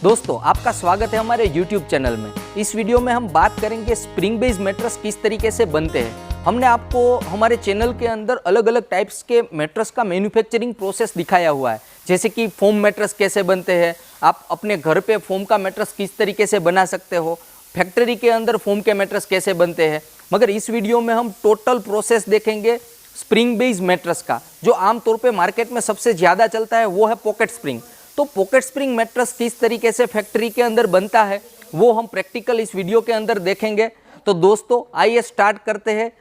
दोस्तों आपका स्वागत है हमारे YouTube चैनल में। इस वीडियो में हम बात करेंगे स्प्रिंग बेस मैट्रेस किस तरीके से बनते हैं। हमने आपको हमारे चैनल के अंदर अलग अलग टाइप्स के मैट्रेस का मैन्युफैक्चरिंग प्रोसेस दिखाया हुआ है, जैसे कि फोम मैट्रेस कैसे बनते हैं, आप अपने घर पे फोम का मैट्रेस किस तरीके से बना सकते हो, फैक्ट्री के अंदर फोम के मैट्रेस कैसे बनते हैं। मगर इस वीडियो में हम टोटल प्रोसेस देखेंगे स्प्रिंग बेस मैट्रेस का। जो आमतौर पे मार्केट में सबसे ज़्यादा चलता है वो है पॉकेट स्प्रिंग। तो पॉकेट स्प्रिंग मैट्रेस किस तरीके से फैक्ट्री के अंदर बनता है वो हम प्रैक्टिकल इस वीडियो के अंदर देखेंगे। तो दोस्तों आइए स्टार्ट करते हैं।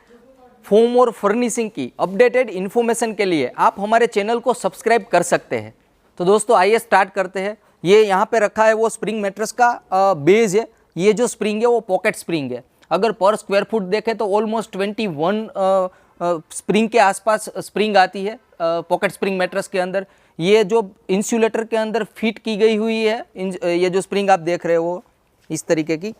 फोम और फर्निशिंग की अपडेटेड इन्फॉर्मेशन के लिए आप हमारे चैनल को सब्सक्राइब कर सकते हैं। तो दोस्तों आइए स्टार्ट करते हैं। ये यहाँ पे रखा है वो स्प्रिंग मैट्रेस का बेस है। ये जो स्प्रिंग है वो पॉकेट स्प्रिंग है। अगर पर स्क्वायर फुट देखें तो ऑलमोस्ट 21 स्प्रिंग के आसपास स्प्रिंग आती है पॉकेट स्प्रिंग मैट्रेस के अंदर। ये जो इंसुलेटर के अंदर फिट की गई हुई है, ये जो स्प्रिंग आप देख रहे हो इस तरीके की,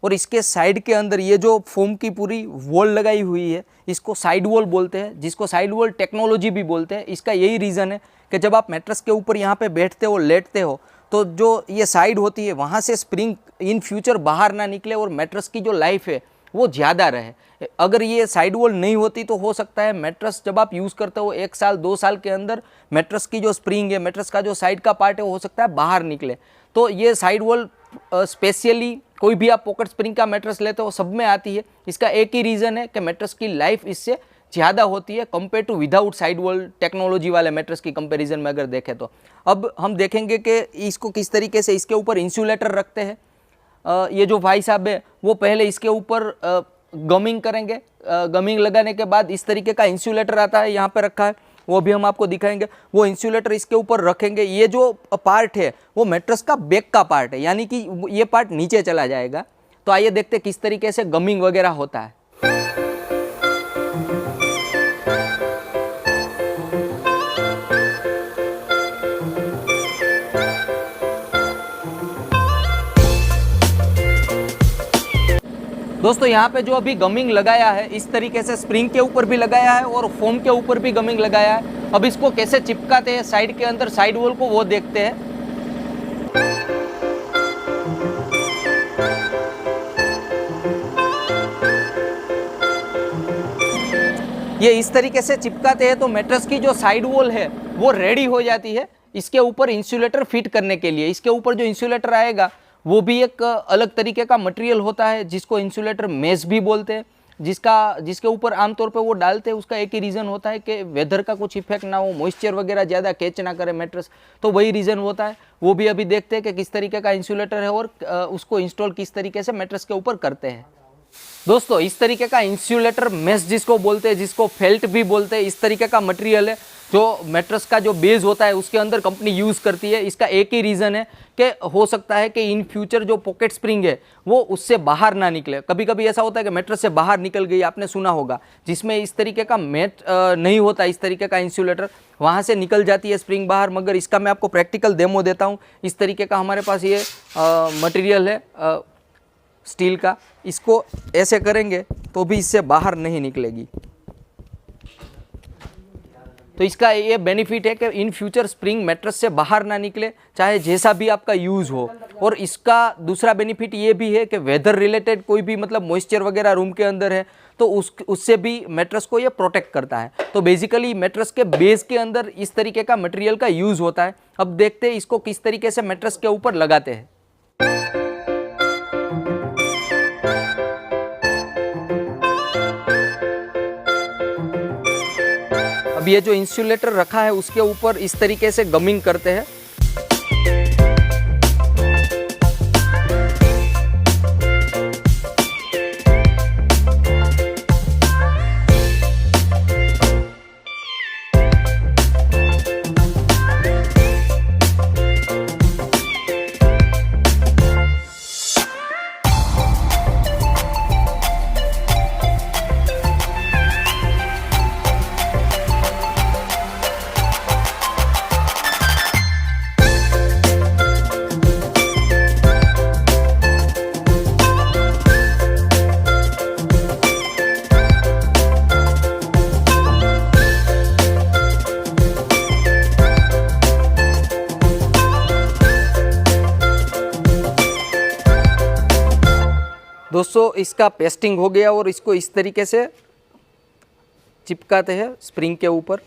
और इसके साइड के अंदर ये जो फोम की पूरी वॉल लगाई हुई है इसको साइड वॉल बोलते हैं, जिसको साइड वॉल टेक्नोलॉजी भी बोलते हैं। इसका यही रीज़न है कि जब आप मैट्रेस के ऊपर यहाँ पे बैठते हो, लेटते हो, तो जो ये साइड होती है वहाँ से स्प्रिंग इन फ्यूचर बाहर ना निकले और मैट्रेस की जो लाइफ है वो ज़्यादा रहे। अगर ये साइड वॉल नहीं होती तो हो सकता है मैट्रेस जब आप यूज़ करते हो 1 साल 2 साल के अंदर मैट्रेस की जो स्प्रिंग है, मैट्रेस का जो साइड का पार्ट है, हो सकता है बाहर निकले। तो ये साइड वॉल स्पेशली कोई भी आप पॉकेट स्प्रिंग का मैट्रेस लेते हो सब में आती है। इसका एक ही रीज़न है कि मैट्रेस की लाइफ इससे ज़्यादा होती है compare to without side wall technology वाले मैट्रेस की कंपैरिजन में अगर देखें तो। अब हम देखेंगे कि इसको किस तरीके से इसके ऊपर इंसुलेटर रखते हैं। ये जो भाई साहब है वो पहले इसके ऊपर गमिंग करेंगे। गमिंग लगाने के बाद इस तरीके का इंसुलेटर आता है, यहाँ पे रखा है, वो भी हम आपको दिखाएंगे। वो इंसुलेटर इसके ऊपर रखेंगे। ये जो पार्ट है वो मैट्रेस का बैक का पार्ट है, यानी कि ये पार्ट नीचे चला जाएगा। तो आइए देखते हैं किस तरीके से गमिंग वगैरह होता है। दोस्तों यहाँ पे जो अभी गमिंग लगाया है इस तरीके से स्प्रिंग के ऊपर भी लगाया है और फोम के ऊपर भी गमिंग लगाया है। अब इसको कैसे चिपकाते हैं साइड के अंदर साइड वॉल को वो देखते हैं। ये इस तरीके से चिपकाते हैं तो मैट्रेस की जो साइड वॉल है वो रेडी हो जाती है इसके ऊपर इंसुलेटर फिट करने के लिए। इसके ऊपर जो इंसुलेटर आएगा वो भी एक अलग तरीके का मटेरियल होता है जिसको इंसुलेटर मेश भी बोलते हैं, जिसके ऊपर आमतौर पे वो डालते हैं। उसका एक ही रीज़न होता है कि वेदर का कुछ इफेक्ट ना हो, मॉइस्चर वगैरह ज़्यादा कैच ना करे मैट्रेस, तो वही रीज़न होता है। वो भी अभी देखते हैं कि किस तरीके का इंसुलेटर है और उसको इंस्टॉल किस तरीके से मैट्रेस के ऊपर करते हैं। दोस्तों इस तरीके का इंसुलेटर मेश जिसको बोलते हैं, जिसको फेल्ट भी बोलते हैं, इस तरीके का मटेरियल है जो मैट्रेस का जो बेस होता है उसके अंदर कंपनी यूज़ करती है। इसका एक ही रीज़न है कि हो सकता है कि इन फ्यूचर जो पॉकेट स्प्रिंग है वो उससे बाहर ना निकले। कभी कभी ऐसा होता है कि मैट्रेस से बाहर निकल गई, आपने सुना होगा, जिसमें इस तरीके का मैट नहीं होता, इस तरीके का इंसुलेटर, वहाँ से निकल जाती है स्प्रिंग बाहर। मगर इसका मैं आपको प्रैक्टिकल डेमो देता हूँ। इस तरीके का हमारे पास ये मटेरियल है स्टील का, इसको ऐसे करेंगे तो भी इससे बाहर नहीं निकलेगी। तो इसका ये बेनिफिट है कि इन फ्यूचर स्प्रिंग मैट्रेस से बाहर ना निकले, चाहे जैसा भी आपका यूज़ हो। और इसका दूसरा बेनिफिट ये भी है कि वेदर रिलेटेड कोई भी मतलब मॉइस्चर वगैरह रूम के अंदर है तो उससे भी मैट्रेस को ये प्रोटेक्ट करता है। तो बेसिकली मैट्रेस के बेस के अंदर इस तरीके का मटेरियल का यूज़ होता है। अब देखते हैं इसको किस तरीके से मैट्रेस के ऊपर लगाते हैं। अब ये जो इंसुलेटर रखा है उसके ऊपर इस तरीके से गमिंग करते हैं। दोस्तों इसका पेस्टिंग हो गया और इसको इस तरीके से चिपकाते हैं स्प्रिंग के ऊपर।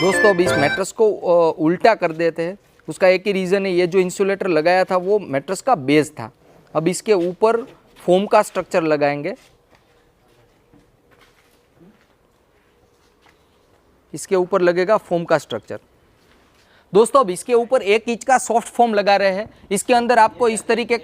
दोस्तों अब इस मैट्रेस को उल्टा कर देते हैं। उसका एक ही रीज़न है, ये जो इंसुलेटर लगाया था वो मैट्रेस का बेस था। अब इसके ऊपर फोम का स्ट्रक्चर लगाएंगे। इसके ऊपर लगेगा फोम का स्ट्रक्चर। दोस्तों अब इसके ऊपर 1 इंच का सॉफ्ट फोम लगा रहे हैं। इसके अंदर आपको इस तरीके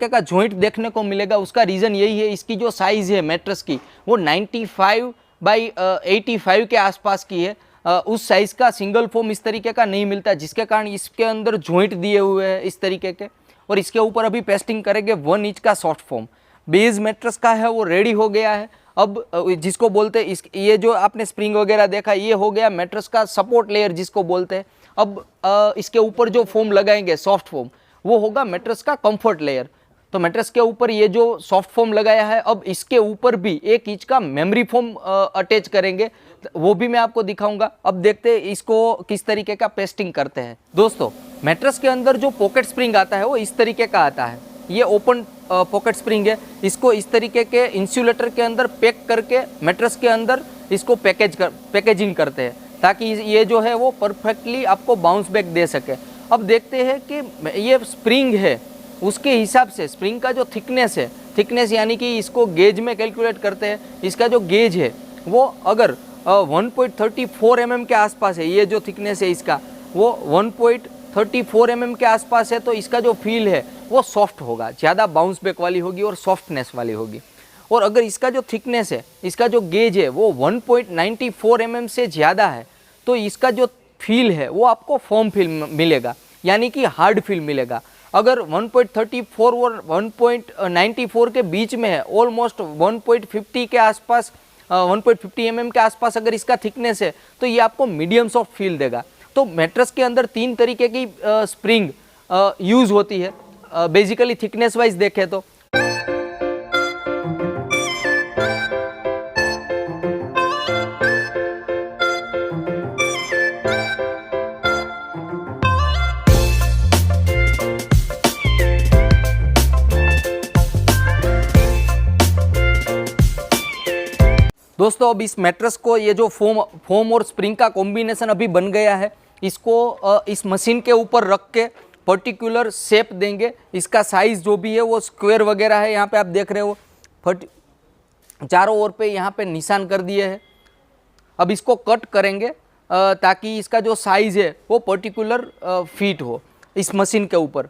का जॉइंट देखने को मिलेगा। उसका रीज़न यही है, इसकी जो साइज़ है मैट्रेस की वो 95 बाई 85 के आसपास की है। उस साइज़ का सिंगल फोम इस तरीके का नहीं मिलता, जिसके कारण इसके अंदर जॉइंट दिए हुए हैं इस तरीके के। और इसके ऊपर अभी पेस्टिंग करेंगे 1 इंच का सॉफ्ट फोम। बेस मैट्रेस का है वो रेडी हो गया है। अब जिसको बोलते हैं ये जो आपने स्प्रिंग वगैरह देखा, ये हो गया मैट्रेस का सपोर्ट लेयर जिसको बोलते हैं। अब इसके ऊपर जो फोम लगाएंगे सॉफ्ट फोम, वो होगा मैट्रेस का कंफर्ट लेयर। तो मैट्रेस के ऊपर ये जो सॉफ्ट फोम लगाया है, अब इसके ऊपर भी 1 इंच का मेमोरी फोम अटैच करेंगे, वो भी मैं आपको दिखाऊंगा। अब देखते हैं इसको किस तरीके का पेस्टिंग करते हैं। दोस्तों मैट्रेस के अंदर जो पॉकेट स्प्रिंग आता है वो इस तरीके का आता है। ये ओपन पॉकेट स्प्रिंग है। इसको इस तरीके के इंसुलेटर के अंदर पैक करके मैट्रेस के अंदर इसको पैकेजिंग करते हैं, ताकि ये जो है वो परफेक्टली आपको बाउंस बैक दे सके। अब देखते हैं कि ये स्प्रिंग है, उसके हिसाब से स्प्रिंग का जो थिकनेस यानी कि इसको गेज में कैलकुलेट करते हैं। इसका जो गेज है वो अगर 1.34 mm के आसपास है, ये जो थिकनेस है इसका वो 1.34 mm के आसपास है, तो इसका जो फील है वो सॉफ्ट होगा, ज़्यादा बाउंस बैक वाली होगी और सॉफ्टनेस वाली होगी। और अगर इसका जो थिकनेस है, इसका जो गेज है वो 1.94 mm से ज़्यादा है, तो इसका जो फील है वो आपको फर्म फील मिलेगा, यानी कि हार्ड फील मिलेगा। अगर 1.34 और 1.94 के बीच में है, ऑलमोस्ट 1.50 के आसपास 1.50 mm के आसपास अगर इसका थिकनेस है, तो ये आपको मीडियम सॉफ्ट फील देगा। तो मैट्रेस के अंदर 3 तरीके की स्प्रिंग यूज़ होती है बेसिकली थिकनेस वाइज देखें तो। दोस्तों अब इस मैट्रेस को ये जो फोम और स्प्रिंग का कॉम्बिनेशन अभी बन गया है, इसको इस मशीन के ऊपर रख के पर्टिकुलर शेप देंगे। इसका साइज़ जो भी है वो स्क्वायर वगैरह है, यहाँ पे आप देख रहे हो चारों ओर पे यहाँ पे निशान कर दिए हैं। अब इसको कट करेंगे ताकि इसका जो साइज़ है वो पर्टिकुलर फिट हो इस मशीन के ऊपर।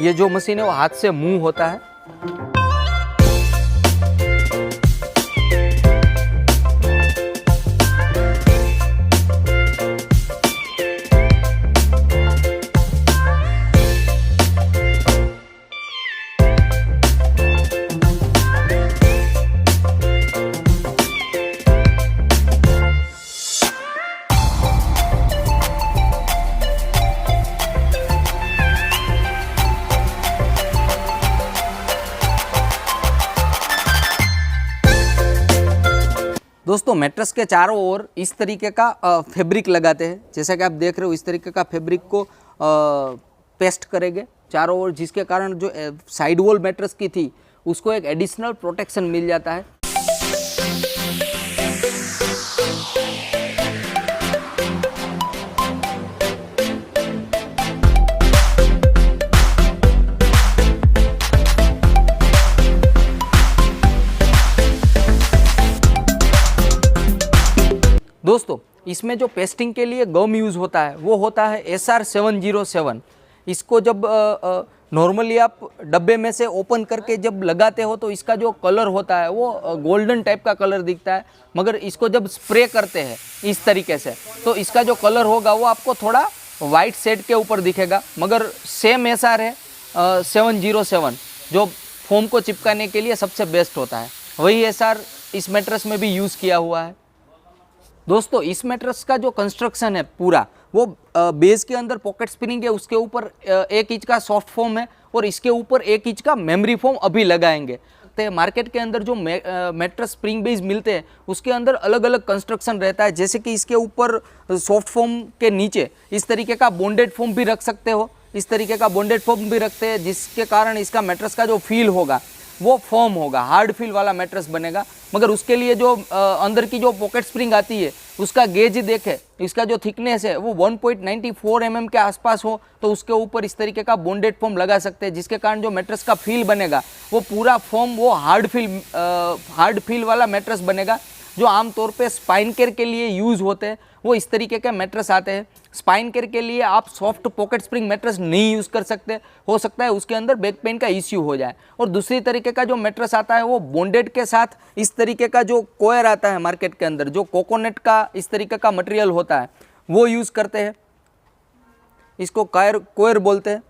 ये जो मशीन है वो हाथ से मूव होता है। दोस्तों मैट्रेस के चारों ओर इस तरीके का फैब्रिक लगाते हैं, जैसा कि आप देख रहे हो इस तरीके का फैब्रिक को पेस्ट करेंगे चारों ओर, जिसके कारण जो साइड वॉल मैट्रेस की थी उसको एक एडिशनल प्रोटेक्शन मिल जाता है। दोस्तों इसमें जो पेस्टिंग के लिए गम यूज़ होता है वो होता है SR707। इसको जब नॉर्मली आप डब्बे में से ओपन करके जब लगाते हो तो इसका जो कलर होता है वो गोल्डन टाइप का कलर दिखता है, मगर इसको जब स्प्रे करते हैं इस तरीके से तो इसका जो कलर होगा वो आपको थोड़ा वाइट शेड के ऊपर दिखेगा। मगर सेम SR है 707 जो फोम को चिपकाने के लिए सबसे बेस्ट होता है, वही SR इस मैट्रेस में भी यूज़ किया हुआ है। दोस्तों इस मैट्रेस का जो कंस्ट्रक्शन है पूरा वो बेस के अंदर पॉकेट स्प्रिंग है, उसके ऊपर 1 इंच का सॉफ्ट फोम है और इसके ऊपर 1 इंच का मेमोरी फोम अभी लगाएंगे। सकते हैं। मार्केट के अंदर जो मैट्रेस स्प्रिंग बेस मिलते हैं उसके अंदर अलग अलग कंस्ट्रक्शन रहता है, जैसे कि इसके ऊपर सॉफ्ट फोम के नीचे इस तरीके का बॉन्डेड फोम भी रख सकते हो, इस तरीके का बॉन्डेड फोम भी रखते हैं, जिसके कारण इसका मैट्रेस का जो फील होगा वो फर्म होगा, हार्ड फील वाला मैट्रेस बनेगा। मगर उसके लिए जो अंदर की जो पॉकेट स्प्रिंग आती है उसका गेज देखे, इसका जो थिकनेस है वो 1.94 mm के आसपास हो तो उसके ऊपर इस तरीके का बॉन्डेड फोम लगा सकते हैं, जिसके कारण जो मैट्रेस का फील बनेगा वो पूरा फोम वो हार्ड फील वाला मैट्रेस बनेगा। जो आमतौर पे स्पाइन केयर के लिए यूज़ होते हैं वो इस तरीके के मैट्रेस आते हैं। स्पाइन केयर के लिए आप सॉफ्ट पॉकेट स्प्रिंग मैट्रेस नहीं यूज़ कर सकते, हो सकता है उसके अंदर बैक पेन का इश्यू हो जाए। और दूसरी तरीके का जो मैट्रेस आता है वो बॉन्डेड के साथ इस तरीके का जो कोयर आता है मार्केट के अंदर, जो कोकोनट का इस तरीके का मटेरियल होता है वो यूज़ करते हैं, इसको कोयर बोलते हैं,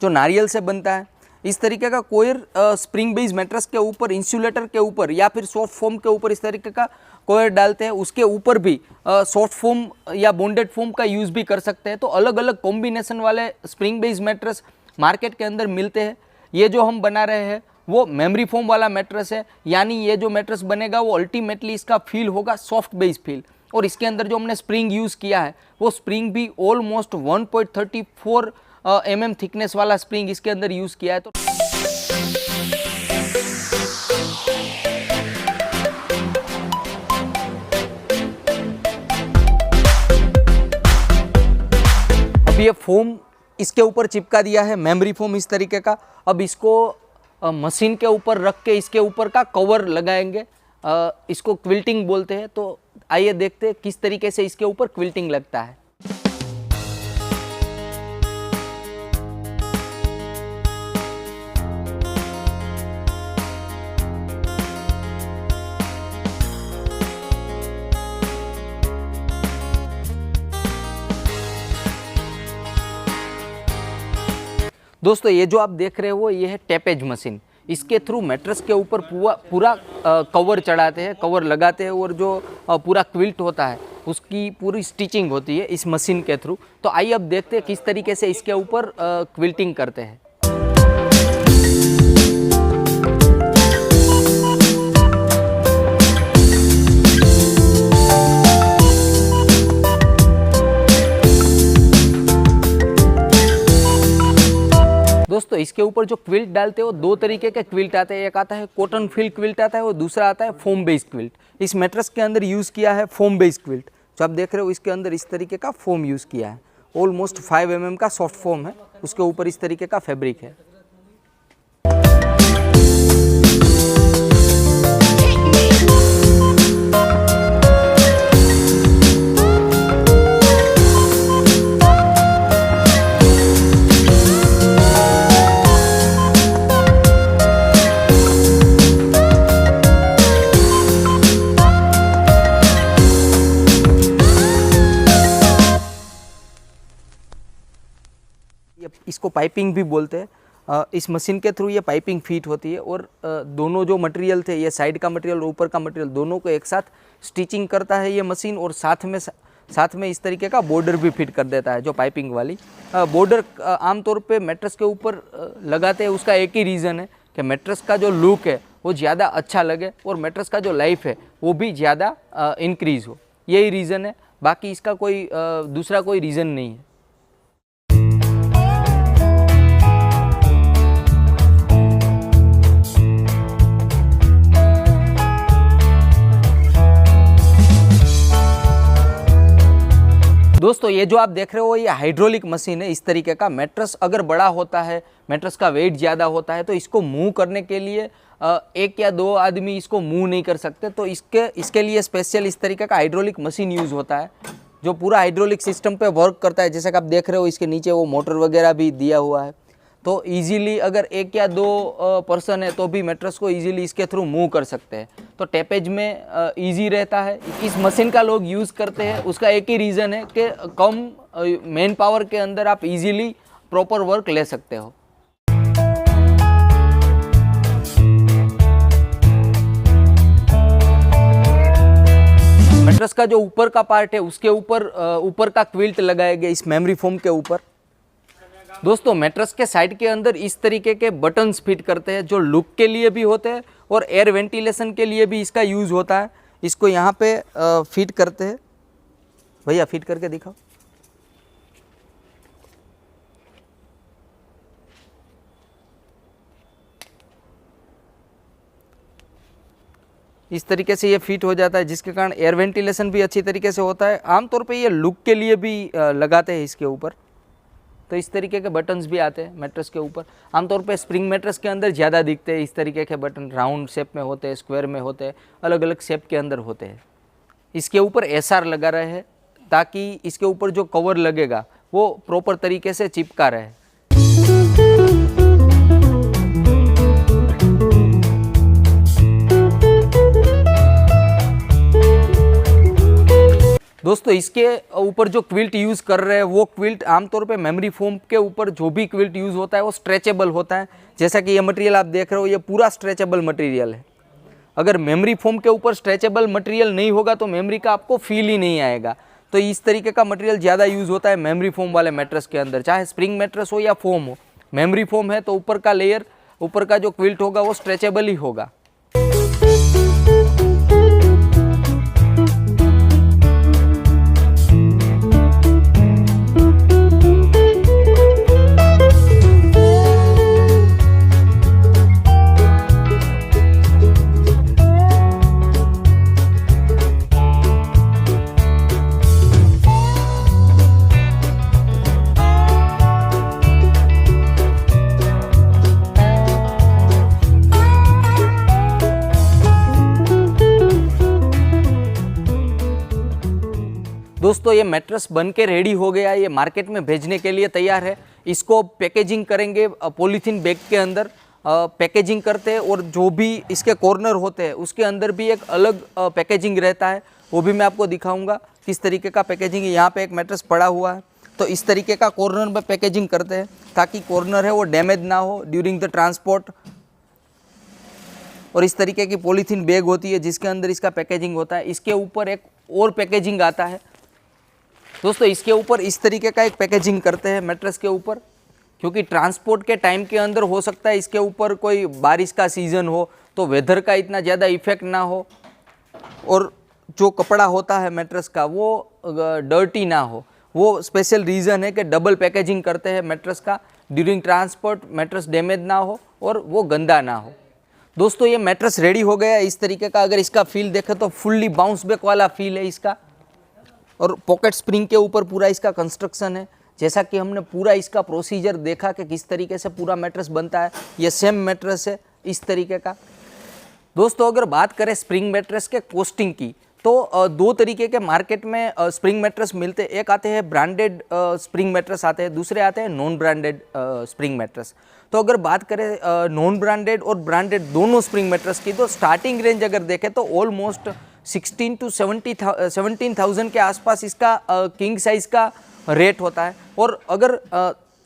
जो नारियल से बनता है। इस तरीके का कोयर स्प्रिंग बेस मैट्रेस के ऊपर, इंसुलेटर के ऊपर या फिर सॉफ्ट फोम के ऊपर इस तरीके का कोयर डालते हैं। उसके ऊपर भी सॉफ्ट फोम या बॉन्डेड फोम का यूज़ भी कर सकते हैं। तो अलग अलग कॉम्बिनेशन वाले स्प्रिंग बेस मैट्रेस मार्केट के अंदर मिलते हैं। ये जो हम बना रहे हैं वो मेमोरी फोम वाला मैट्रेस है, यानी ये जो मैट्रेस बनेगा वो अल्टीमेटली इसका फील होगा सॉफ्ट बेस फील। और इसके अंदर जो हमने स्प्रिंग यूज़ किया है वो स्प्रिंग भी ऑलमोस्ट 1.34 mm थिकनेस वाला स्प्रिंग इसके अंदर यूज़ किया है। तो अब ये फोम इसके ऊपर चिपका दिया है, मेमोरी फोम इस तरीके का। अब इसको मशीन के ऊपर रख के इसके ऊपर का कवर लगाएंगे, इसको क्विल्टिंग बोलते हैं। तो आइए देखते हैं किस तरीके से इसके ऊपर क्विल्टिंग लगता है। दोस्तों ये जो आप देख रहे हो ये है टैपेज मशीन। इसके थ्रू मैट्रेस के ऊपर पूरा कवर चढ़ाते हैं, कवर लगाते हैं और जो पूरा क्विल्ट होता है उसकी पूरी स्टिचिंग होती है इस मशीन के थ्रू। तो आइए अब देखते हैं किस तरीके से इसके ऊपर क्विल्टिंग करते हैं। दोस्तों इसके ऊपर जो क्विल्ट डालते हो दो तरीके के क्विल्ट आते हैं, एक आता है कॉटन फिल क्विल्ट आता है और दूसरा आता है फोम बेस क्विल्ट। इस मैट्रेस के अंदर यूज़ किया है फोम बेस क्विल्ट, जो आप देख रहे हो इसके अंदर इस तरीके का फोम यूज़ किया है। ऑलमोस्ट 5 mm का सॉफ्ट फोम है, उसके ऊपर इस तरीके का फैब्रिक है। इसको पाइपिंग भी बोलते हैं। इस मशीन के थ्रू ये पाइपिंग फिट होती है और दोनों जो मटेरियल थे, ये साइड का मटेरियल और ऊपर का मटेरियल, दोनों को एक साथ स्टिचिंग करता है ये मशीन। और साथ में इस तरीके का बॉर्डर भी फिट कर देता है, जो पाइपिंग वाली बॉर्डर आमतौर पे मैट्रेस के ऊपर लगाते हैं। उसका एक ही रीज़न है कि मैट्रेस का जो लुक है वो ज़्यादा अच्छा लगे और मैट्रेस का जो लाइफ है वो भी ज़्यादा इंक्रीज़ हो, यही रीज़न है। बाकी इसका कोई दूसरा कोई रीज़न नहीं है। दोस्तों ये जो आप देख रहे हो ये हाइड्रोलिक मशीन है। इस तरीके का मैट्रेस अगर बड़ा होता है, मैट्रेस का वेट ज़्यादा होता है, तो इसको मूव करने के लिए एक या दो आदमी इसको मूव नहीं कर सकते। तो इसके लिए स्पेशल इस तरीके का हाइड्रोलिक मशीन यूज़ होता है, जो पूरा हाइड्रोलिक सिस्टम पे वर्क करता है। जैसे कि आप देख रहे हो इसके नीचे वो मोटर वगैरह भी दिया हुआ है। तो इजीली अगर एक या दो पर्सन है तो भी मैट्रेस को इजीली इसके थ्रू मूव कर सकते हैं। तो टैपेज में इजी रहता है। इस मशीन का लोग यूज़ करते हैं, उसका एक ही रीज़न है कि कम मैन पावर के अंदर आप इजीली प्रॉपर वर्क ले सकते हो। मैट्रेस का जो ऊपर का पार्ट है उसके ऊपर का क्विल्ट लगाया गया इस मेमोरी फोम के ऊपर। दोस्तों मैट्रेस के साइड के अंदर इस तरीके के बटन्स फिट करते हैं जो लुक के लिए भी होते हैं और एयर वेंटिलेशन के लिए भी इसका यूज़ होता है। इसको यहाँ पे फिट करते हैं। भैया फिट करके दिखाओ। इस तरीके से ये फिट हो जाता है जिसके कारण एयर वेंटिलेशन भी अच्छी तरीके से होता है। आमतौर पे ये लुक के लिए भी लगाते हैं इसके ऊपर। तो इस तरीके के बटन्स भी आते हैं मैट्रेस के ऊपर। आमतौर पे स्प्रिंग मैट्रेस के अंदर ज़्यादा दिखते हैं इस तरीके के बटन। राउंड शेप में होते हैं, स्क्वायर में होते हैं, अलग अलग शेप के अंदर होते हैं। इसके ऊपर एसआर लगा रहे हैं ताकि इसके ऊपर जो कवर लगेगा वो प्रॉपर तरीके से चिपका रहे। दोस्तों इसके ऊपर जो क्विल्ट यूज़ कर रहे हैं वो क्विल्ट आमतौर पे मेमोरी फोम के ऊपर जो भी क्विल्ट यूज़ होता है वो स्ट्रेचेबल होता है। जैसा कि ये मटेरियल आप देख रहे हो ये पूरा स्ट्रेचेबल मटेरियल है। अगर मेमोरी फोम के ऊपर स्ट्रेचेबल मटेरियल नहीं होगा तो मेमोरी का आपको फील ही नहीं आएगा। तो इस तरीके का मटेरियल ज़्यादा यूज़ होता है मेमोरी फोम वाले मैट्रेस के अंदर, चाहे स्प्रिंग मैट्रेस हो या फोम हो। मेमोरी फोम है तो ऊपर का लेयर, ऊपर का जो क्विल्ट होगा वो स्ट्रेचेबल ही होगा। दोस्तों ये मैट्रेस बन के रेडी हो गया, ये मार्केट में भेजने के लिए तैयार है। इसको पैकेजिंग करेंगे पॉलीथीन बैग के अंदर पैकेजिंग करते हैं और जो भी इसके कॉर्नर होते हैं उसके अंदर भी एक अलग पैकेजिंग रहता है, वो भी मैं आपको दिखाऊंगा किस तरीके का पैकेजिंग है। यहाँ पे एक मैट्रेस पड़ा हुआ है तो इस तरीके का कॉर्नर में पैकेजिंग करते हैं ताकि कॉर्नर है वो डैमेज ना हो ड्यूरिंग द ट्रांसपोर्ट। और इस तरीके की पॉलीथीन बैग होती है जिसके अंदर इसका पैकेजिंग होता है। इसके ऊपर एक और पैकेजिंग आता है दोस्तों, इसके ऊपर इस तरीके का एक पैकेजिंग करते हैं मैट्रेस के ऊपर, क्योंकि ट्रांसपोर्ट के टाइम के अंदर हो सकता है इसके ऊपर कोई बारिश का सीज़न हो तो वेदर का इतना ज़्यादा इफेक्ट ना हो और जो कपड़ा होता है मैट्रेस का वो डर्टी ना हो। वो स्पेशल रीज़न है कि डबल पैकेजिंग करते हैं मैट्रेस का, ड्यूरिंग ट्रांसपोर्ट मैट्रेस डैमेज ना हो और वो गंदा ना हो। दोस्तों ये मैट्रेस रेडी हो गया इस तरीके का। अगर इसका फील देखें तो फुल्ली बाउंस बैक वाला फील है इसका और पॉकेट स्प्रिंग के ऊपर पूरा इसका कंस्ट्रक्शन है। जैसा कि हमने पूरा इसका प्रोसीजर देखा कि किस तरीके से पूरा मैट्रेस बनता है, ये सेम मैट्रेस है इस तरीके का। दोस्तों अगर बात करें स्प्रिंग मैट्रेस के कॉस्टिंग की तो दो तरीके के मार्केट में स्प्रिंग मैट्रेस मिलते हैं। एक आते हैं ब्रांडेड स्प्रिंग मैट्रेस आते हैं, दूसरे आते हैं नॉन ब्रांडेड स्प्रिंग मैट्रेस। तो अगर बात करें नॉन ब्रांडेड और ब्रांडेड दोनों स्प्रिंग मैट्रेस की तो स्टार्टिंग रेंज अगर देखें तो ऑलमोस्ट 16 to 17,000 के आसपास इसका किंग साइज़ का रेट होता है। और अगर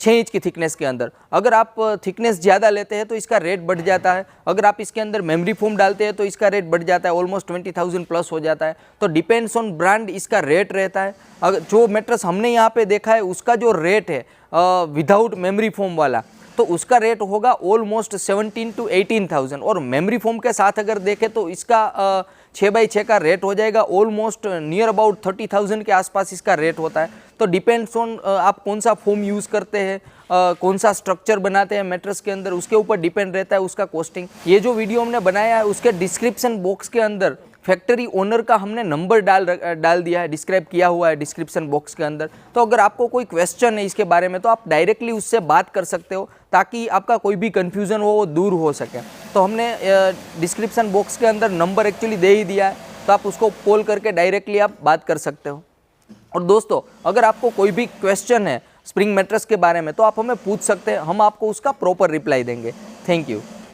6 इंच की थिकनेस के अंदर अगर आप थिकनेस ज़्यादा लेते हैं तो इसका रेट बढ़ जाता है। अगर आप इसके अंदर मेमोरी फोम डालते हैं तो इसका रेट बढ़ जाता है, ऑलमोस्ट 20,000 प्लस हो जाता है। तो डिपेंड्स ऑन ब्रांड इसका रेट रहता है। अगर जो मैट्रेस हमने यहाँ पे देखा है उसका जो रेट है विदाउट मेमोरी फोम वाला तो उसका रेट होगा ऑलमोस्ट 17 to 18,000 और मेमोरी फोम के साथ अगर देखें तो इसका 6x6 का रेट हो जाएगा ऑलमोस्ट नियर अबाउट 30,000 के आसपास इसका रेट होता है। तो डिपेंड्स ऑन आप कौन सा फोम यूज़ करते हैं, कौन सा स्ट्रक्चर बनाते हैं मैट्रेस के अंदर, उसके ऊपर डिपेंड रहता है उसका कॉस्टिंग। ये जो वीडियो हमने बनाया है उसके डिस्क्रिप्शन बॉक्स के अंदर फैक्ट्री ओनर का हमने नंबर डाल दिया है, डिस्क्राइब किया हुआ है डिस्क्रिप्शन बॉक्स के अंदर। तो अगर आपको कोई क्वेश्चन है इसके बारे में तो आप डायरेक्टली उससे बात कर सकते हो ताकि आपका कोई भी कन्फ्यूज़न हो वो दूर हो सके। तो हमने डिस्क्रिप्शन बॉक्स के अंदर नंबर एक्चुअली दे ही दिया है, तो आप उसको कॉल करके डायरेक्टली आप बात कर सकते हो। और दोस्तों अगर आपको कोई भी क्वेश्चन है स्प्रिंग मैट्रेस के बारे में तो आप हमें पूछ सकते हैं, हम आपको उसका प्रॉपर रिप्लाई देंगे। Thank you.